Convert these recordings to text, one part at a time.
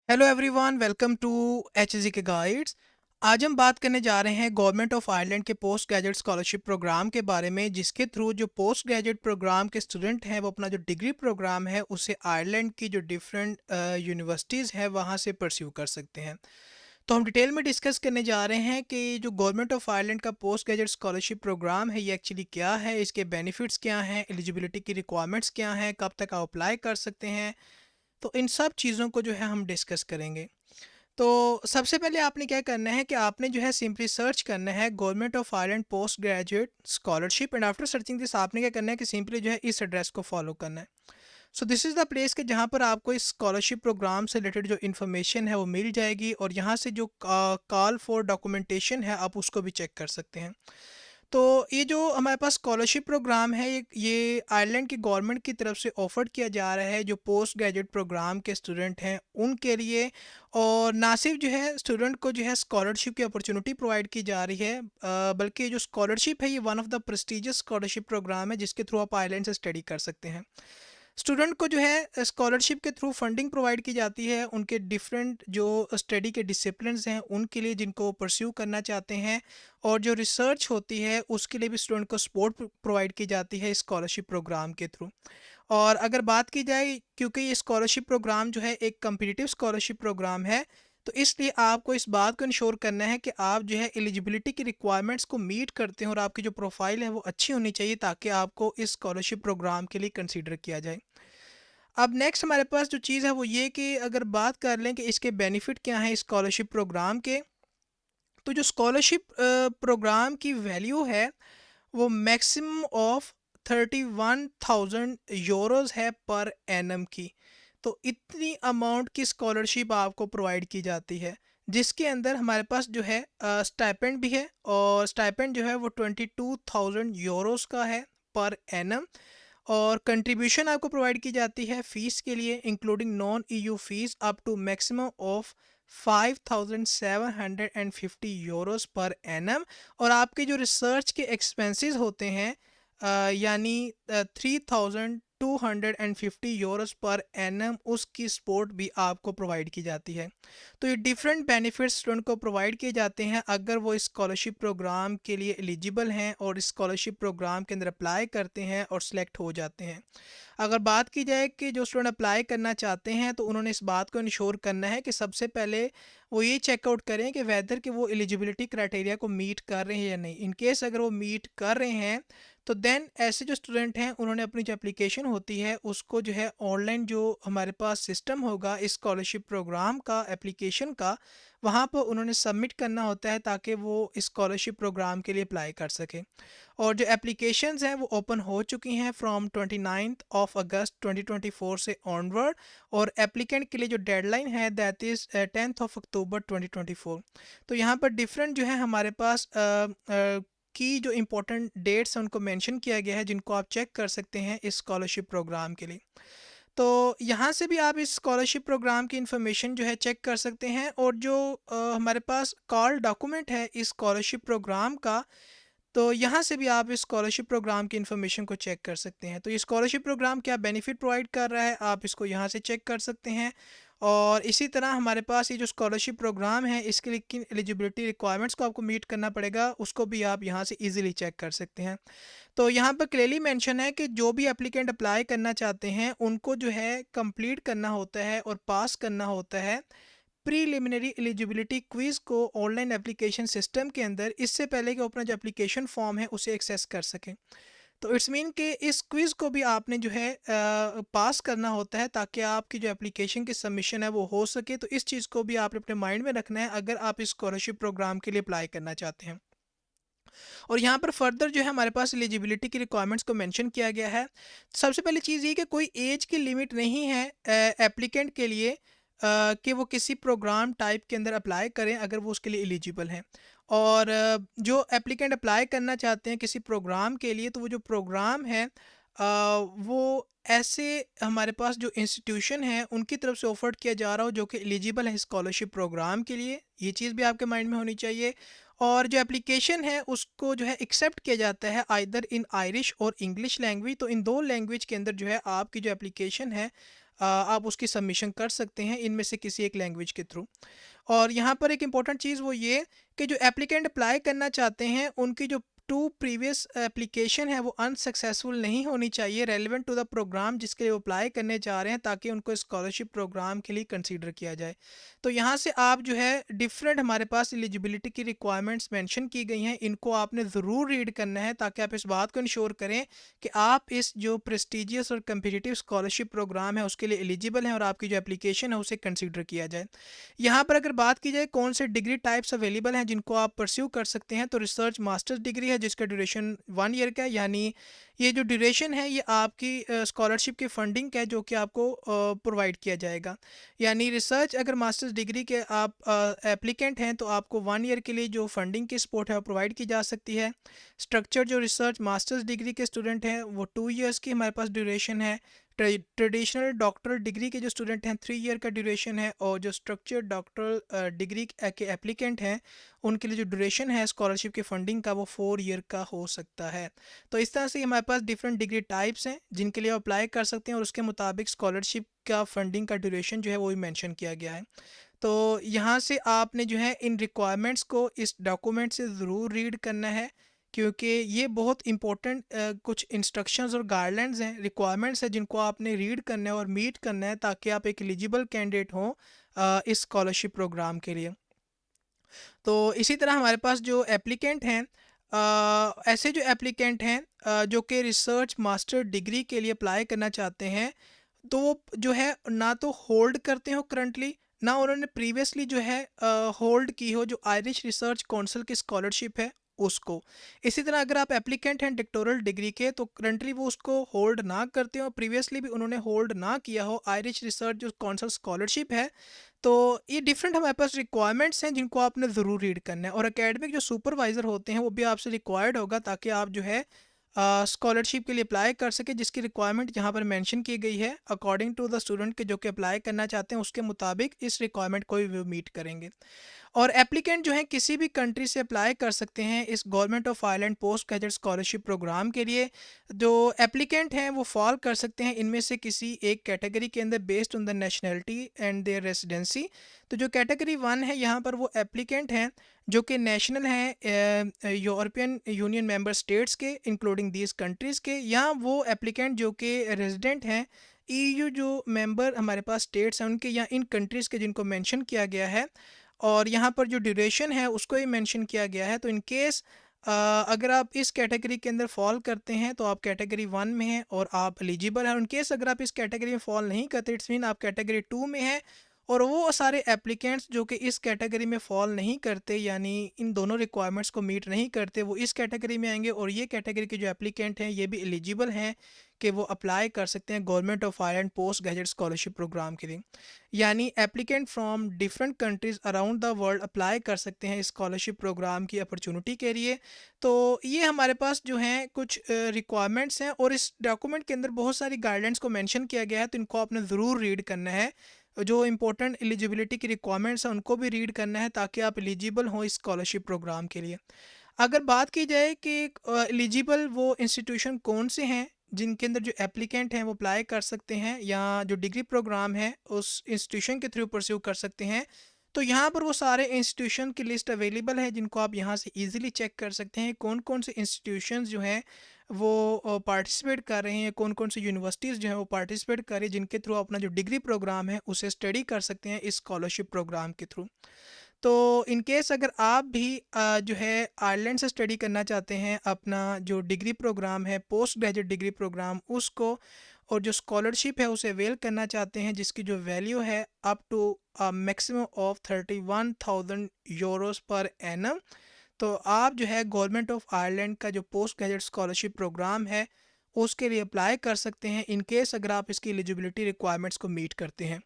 Hello everyone, welcome to HG के guides. आज हम बात करने जा रहे हैं गवर्नमेंट ऑफ आयरलैंड के पोस्ट ग्रेजुएट स्कॉलरशिप प्रोग्राम के बारे में, जिसके थ्रू जो पोस्ट ग्रेजुएट प्रोग्राम के स्टूडेंट हैं वो अपना जो डिग्री प्रोग्राम है उसे आयरलैंड की जो डिफरेंट यूनिवर्सिटीज़ हैं वहाँ से परस्यू कर सकते हैं। तो हम डिटेल में डिस्कस करने जा रहे हैं कि जो गवर्नमेंट ऑफ आयरलैंड का पोस्ट ग्रेजुएट स्कॉलरशिप प्रोग्राम है ये एक्चुअली क्या है, इसके बेनिफिट्स क्या हैं, एलिजिबिलिटी की रिक्वायरमेंट्स क्या हैं, कब तक आप अप्लाई कर सकते हैं। तो इन सब चीज़ों को जो है हम डिस्कस करेंगे। तो सबसे पहले आपने क्या करना है कि आपने जो है सिंपली सर्च करना है government of Ireland post graduate scholarship, and after searching this आपने क्या करना है कि सिंपली जो है इस एड्रेस को फॉलो करना है। So this is the place के जहाँ पर आपको इस स्कॉलरशिप प्रोग्राम से रिलेटेड जो इन्फॉर्मेशन है वो मिल जाएगी, और यहाँ से जो कॉल फॉर डॉक्यूमेंटेशन है आप उसको भी चेक कर सकते हैं। तो ये जो हमारे पास स्कॉलरशिप प्रोग्राम है ये आयरलैंड की गवर्नमेंट की तरफ से ऑफर किया जा रहा है जो पोस्ट ग्रेजुएट प्रोग्राम के स्टूडेंट हैं उनके लिए। और ना सिर्फ जो है स्टूडेंट को जो है स्कॉलरशिप की अपॉर्चुनिटी प्रोवाइड की जा रही है, बल्कि ये जो स्कॉलरशिप है ये one of the prestigious scholarship program है जिसके थ्रू आप आयरलैंड से स्टडी कर सकते हैं। स्टूडेंट को जो है स्कॉलरशिप के थ्रू फंडिंग प्रोवाइड की जाती है उनके डिफरेंट जो स्टडी के डिसिप्लिन्स हैं उनके लिए जिनको परस्यू करना चाहते हैं, और जो रिसर्च होती है उसके लिए भी स्टूडेंट को सपोर्ट प्रोवाइड की जाती है स्कॉलरशिप प्रोग्राम के थ्रू। और अगर बात की जाए, क्योंकि ये स्कॉलरशिप प्रोग्राम जो है एक कम्पिटिटिव स्कॉलरशिप प्रोग्राम है, तो इसलिए आपको इस बात को इंश्योर करना है कि आप जो है एलिजिबिलिटी की रिक्वायरमेंट्स को मीट करते हैं और आपकी जो प्रोफाइल है वो अच्छी होनी चाहिए ताकि आपको इस स्कॉलरशिप प्रोग्राम के लिए कंसीडर किया जाए। अब नेक्स्ट हमारे पास जो चीज़ है वो ये कि अगर बात कर लें कि इसके बेनिफिट क्या हैं स्कॉलरशिप प्रोग्राम के, तो जो स्कॉलरशिप प्रोग्राम की वैल्यू है वो मैक्सिमम ऑफ 31,000 यूरोज़ है पर एनम की। तो इतनी अमाउंट की स्कॉलरशिप आपको प्रोवाइड की जाती है, जिसके अंदर हमारे पास जो है स्टाइपेंड भी है, और स्टाइपेंड जो है वो 22,000 यूरोज़ का है पर एनम। और कंट्रीब्यूशन आपको प्रोवाइड की जाती है फ़ीस के लिए, including non EU fees up to maximum of 5,750 euros per annum. और आपके जो रिसर्च के एक्सपेंसेस होते हैं यानी 3,250 यूरोज़ पर एनम, उसकी सपोर्ट भी आपको प्रोवाइड की जाती है। तो ये डिफरेंट बेनिफिट्स स्टूडेंट को प्रोवाइड किए जाते हैं अगर वो इस स्कॉलरशिप प्रोग्राम के लिए एलिजिबल हैं और इस स्कॉलरशिप प्रोग्राम के अंदर अप्लाई करते हैं और सिलेक्ट हो जाते हैं। अगर बात की जाए कि जो स्टूडेंट अप्लाई करना चाहते हैं तो उन्होंने इस बात को इंश्योर करना है कि सबसे पहले वो ये चेकआउट करें कि वेदर कि वो एलिजिबिलिटी क्राइटेरिया को मीट कर रहे हैं या नहीं। इन केस अगर वो मीट कर रहे हैं तो देन ऐसे जो स्टूडेंट हैं उन्होंने अपनी जो एप्लीकेशन होती है उसको जो है ऑनलाइन जो हमारे पास सिस्टम होगा इस स्कॉलरशिप प्रोग्राम का एप्लीकेशन का, वहाँ पर उन्होंने सबमिट करना होता है ताकि वो इस स्कॉलरशिप प्रोग्राम के लिए अप्लाई कर सकें। और जो एप्लीकेशंस हैं वो ओपन हो चुकी हैं फ्रॉम 29 अगस्त 2024 से ऑनवर्ड, और एप्लीकेंट के लिए जो डेडलाइन है दैट इज़ 10 अक्टूबर 2024। तो यहाँ पर डिफरेंट जो है हमारे पास की जो इम्पोर्टेंट डेट्स हैं उनको मेंशन किया गया है जिनको आप चेक कर सकते हैं इस स्कॉलरशिप प्रोग्राम के लिए। तो यहाँ से भी आप इस स्कॉलरशिप प्रोग्राम की इन्फॉर्मेशन जो है चेक कर सकते हैं, और जो हमारे पास कॉल डॉक्यूमेंट है इस स्कॉलरशिप प्रोग्राम का, तो यहाँ से भी आप इस स्कॉलरशिप प्रोग्राम की इन्फॉर्मेशन को चेक कर सकते हैं। तो ये स्कॉलरशिप प्रोग्राम क्या बेनिफिट प्रोवाइड कर रहा है आप इसको यहाँ से चेक कर सकते हैं। और इसी तरह हमारे पास ये जो स्कॉलरशिप प्रोग्राम है इसके लिए किन एलिजिबिलिटी रिक्वायरमेंट्स को आपको मीट करना पड़ेगा उसको भी आप यहाँ से इजीली चेक कर सकते हैं। तो यहाँ पर क्लियरली मेंशन है कि जो भी एप्लीकेंट अप्लाई करना चाहते हैं उनको जो है कंप्लीट करना होता है और पास करना होता है प्रीलिमिनरी एलिजिबिलिटी क्विज़ को ऑनलाइन एप्लीकेशन सिस्टम के अंदर, इससे पहले कि वो अपना जो एप्लीकेशन फॉर्म है उसे एक्सेस कर सकें। तो इट्स मीन कि इस क्विज़ को भी आपने जो है पास करना होता है ताकि आपकी जो एप्लीकेशन की सबमिशन है वो हो सके। तो इस चीज़ को भी आपने अपने माइंड में रखना है अगर आप इस स्कॉलरशिप प्रोग्राम के लिए अप्लाई करना चाहते हैं। और यहाँ पर फर्दर जो है हमारे पास एलिजिबिलिटी की रिक्वायरमेंट्स को मेंशन किया गया है। सबसे पहली चीज़ ये कि कोई एज की लिमिट नहीं है एप्लीकेंट के लिए कि वो किसी प्रोग्राम टाइप के अंदर अप्लाई करें अगर वो उसके लिए एलिजिबल हैं। और जो एप्लीकेंट अप्लाई करना चाहते हैं किसी प्रोग्राम के लिए, तो वो जो प्रोग्राम है वो ऐसे हमारे पास जो इंस्टीट्यूशन है उनकी तरफ से ऑफर्ड किया जा रहा हो जो कि एलिजिबल है स्कॉलरशिप प्रोग्राम के लिए, ये चीज़ भी आपके माइंड में होनी चाहिए। और जो एप्लीकेशन है उसको जो है एक्सेप्ट किया जाता है आइदर इन आयरिश और इंग्लिश लैंग्वेज। तो इन दो लैंग्वेज के अंदर जो है आपकी जो एप्लीकेशन है आप उसकी सबमिशन कर सकते हैं इनमें से किसी एक लैंग्वेज के थ्रू। और यहाँ पर एक इम्पॉर्टेंट चीज़ वो ये कि जो एप्लीकेंट अप्लाई करना चाहते हैं उनकी जो टू प्रीवियस एप्लीकेशन है वो अनसक्सेसफुल नहीं होनी चाहिए रेलिवेंट टू द प्रोग्राम जिसके लिए वो अप्लाई करने जा रहे हैं, ताकि उनको स्कॉलरशिप प्रोग्राम के लिए कंसीडर किया जाए। तो यहाँ से आप जो है डिफरेंट हमारे पास एलिजिबिलिटी की रिक्वायरमेंट्स मेंशन की गई हैं, इनको आपने ज़रूर रीड करना है ताकि आप इस बात को इंश्योर करें कि आप इस जो प्रेस्टिजियस और कम्पिटिटिव स्कॉलरशिप प्रोग्राम है उसके लिए एलिजिबल हैं और आपकी जो एप्लीकेशन है उसे कंसीडर किया जाए। यहाँ पर अगर बात की जाए कौन से डिग्री टाइप्स अवेलेबल हैं जिनको आप परस्यू कर सकते हैं, तो रिसर्च मास्टर्स डिग्री है जिसका ड्यूरेशन 1 ईयर का है, यानी ये जो ड्यूरेशन है ये आपकी स्कॉलरशिप की फंडिंग का है जो कि आपको प्रोवाइड किया जाएगा। यानी रिसर्च अगर मास्टर्स डिग्री के आप एप्लीकेंट हैं तो आपको 1 ईयर के लिए जो फंडिंग की सपोर्ट है वो प्रोवाइड की जा सकती है। स्ट्रक्चर जो रिसर्च मास्टर्स डिग्री के स्टूडेंट हैं वो 2 ईयर्स की हमारे पास ड्यूरेशन है। ट्रेडिशनल डॉक्टरल डिग्री के जो स्टूडेंट हैं 3 ईयर का ड्यूरेशन है, और जो स्ट्रक्चर डॉक्टरल डिग्री के एप्लीकेंट हैं उनके लिए जो ड्यूरेशन है स्कॉलरशिप की फ़ंडिंग का वो 4 ईयर का हो सकता है। तो इस तरह से हमारे पास डिफरेंट डिग्री टाइप्स हैं जिनके लिए अप्लाई कर सकते हैं और उसके मुताबिक स्कॉलरशिप का फंडिंग का ड्यूरेशन जो है वो भी मेंशन किया गया है। तो यहाँ से आपने जो है इन रिक्वायरमेंट्स को इस डॉक्यूमेंट से ज़रूर रीड करना है, क्योंकि ये बहुत इंपॉर्टेंट कुछ इंस्ट्रक्शंस और गाइडलाइंस हैं, रिक्वायरमेंट्स हैं जिनको आपने रीड करना है और मीट करना है ताकि आप एक एलिजिबल कैंडिडेट हों इस स्कॉलरशिप प्रोग्राम के लिए। तो इसी तरह हमारे पास जो एप्लीकेंट हैं, ऐसे जो एप्लीकेंट हैं जो कि रिसर्च मास्टर डिग्री के लिए अप्लाई करना चाहते हैं, तो वो जो है ना तो होल्ड करते हो करंटली, ना उन्होंने प्रीवियसली जो है होल्ड की हो जो आयरिश रिसर्च काउंसिल की स्कॉलरशिप है उसको। इसी तरह अगर आप एप्लीकेंट हैं डिक्टोरल डिग्री के तो करंटली वो उसको होल्ड ना करते हो, प्रीवियसली भी उन्होंने होल्ड ना किया हो आयरिश रिसर्च जो काउंसिल स्कॉलरशिप है। तो ये डिफरेंट हमारे पास रिक्वायरमेंट्स हैं जिनको आपने ज़रूर रीड करना है, और एकेडमिक जो सुपरवाइज़र होते हैं वो भी आपसे रिक्वायर्ड होगा ताकि आप जो है स्कॉलरशिप के लिए अप्लाई कर सके, जिसकी रिक्वायरमेंट यहाँ पर मेंशन की गई है अकॉर्डिंग टू द स्टूडेंट के जो कि अप्लाई करना चाहते हैं उसके मुताबिक इस रिक्वायरमेंट को भी मीट करेंगे। और एप्लीकेंट जो है किसी भी कंट्री से अप्लाई कर सकते हैं इस government of Ireland post graduate scholarship program के लिए। जो एप्लीकेंट हैं वो फॉल कर सकते हैं इनमें से किसी एक कैटेगरी के अंदर based on the nationality and their residency. तो जो कैटेगरी 1 है यहाँ पर वो एप्लीकेंट हैं जो कि नेशनल हैं यूरोपियन यूनियन मेंबर स्टेट्स के इंक्लूडिंग दीज कंट्रीज़ के, या वो एप्लीकेंट जो कि रेजिडेंट हैं ईयू जो मेंबर हमारे पास स्टेट्स हैं उनके, या इन कंट्रीज़ के जिनको मेंशन किया गया है। और यहाँ पर जो ड्यूरेशन है उसको ही मेंशन किया गया है। तो इन केस अगर आप इस कैटेगरी के अंदर फॉल करते हैं तो आप कैटेगरी 1 में हैं और आप एलिजिबल हैं। इन केस अगर आप इस कैटेगरी में फॉल नहीं करते इट्स मीन आप कैटेगरी 2 में हैं, और वो सारे एप्लीकेंट्स जो कि इस कैटेगरी में फॉल नहीं करते यानी इन दोनों रिक्वायरमेंट्स को मीट नहीं करते वो इस कैटेगरी में आएंगे, और ये कैटेगरी के जो एप्लीकेंट हैं ये भी एलिजिबल हैं कि वो अप्लाई कर सकते हैं government of Ireland post graduate scholarship program के लिए। यानी applicant from different countries around the world apply कर सकते हैं इस स्कॉलरशिप प्रोग्राम की अपॉर्चुनिटी के लिए। तो ये हमारे पास जो हैं कुछ रिक्वायरमेंट्स हैं, और इस डॉक्यूमेंट के अंदर बहुत सारी गाइडलाइंस को मेंशन किया गया है, तो इनको आपने ज़रूर रीड करना है। जो इंपॉर्टेंट एलिजिबिलिटी की रिक्वायरमेंट्स हैं उनको भी रीड करना है ताकि आप एलिजिबल हों इस स्कॉलरशिप प्रोग्राम के लिए। अगर बात की जाए कि एलिजिबल वो इंस्टीट्यूशन कौन से हैं जिनके अंदर जो एप्लीकेंट हैं वो अप्लाई कर सकते हैं या जो डिग्री प्रोग्राम है उस इंस्टीट्यूशन के थ्रू परस्यू कर सकते हैं, तो यहाँ पर वो सारे इंस्टीट्यूशन की लिस्ट अवेलेबल है जिनको आप यहाँ से इजीली चेक कर सकते हैं कौन कौन से इंस्टीट्यूशंस जो हैं वो पार्टिसिपेट कर रहे हैं, कौन कौन सी यूनिवर्सिटीज़ जो हैं वो पार्टिसिपेट कर रही है जिनके थ्रू अपना जो डिग्री प्रोग्राम है उसे स्टडी कर सकते हैं इस स्कॉलरशिप प्रोग्राम के थ्रू। तो इन केस अगर आप भी जो है आयरलैंड से स्टडी करना चाहते हैं अपना जो डिग्री प्रोग्राम है पोस्ट ग्रेजुएट डिग्री प्रोग्राम उसको, और जो स्कॉलरशिप है उसे अवेल करना चाहते हैं जिसकी जो वैल्यू है up to maximum of 31,000 euros per annum, तो आप जो है गवर्नमेंट ऑफ आयरलैंड का जो पोस्ट ग्रेजुएट स्कॉलरशिप प्रोग्राम है उसके लिए अप्लाई कर सकते हैं इन केस अगर आप इसकी एलिजिबिलिटी रिक्वायरमेंट्स को मीट करते हैं।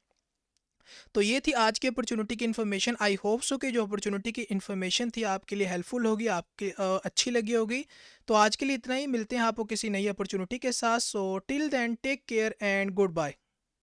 तो ये थी आज की अपॉर्चुनिटी की इन्फॉर्मेशन। आई होप सो कि जो अपॉर्चुनिटी की इन्फॉर्मेशन थी आपके लिए हेल्पफुल होगी, आपके अच्छी लगी होगी। तो आज के लिए इतना ही, मिलते हैं आपको किसी नई अपॉर्चुनिटी के साथ। So till then take care and good bye.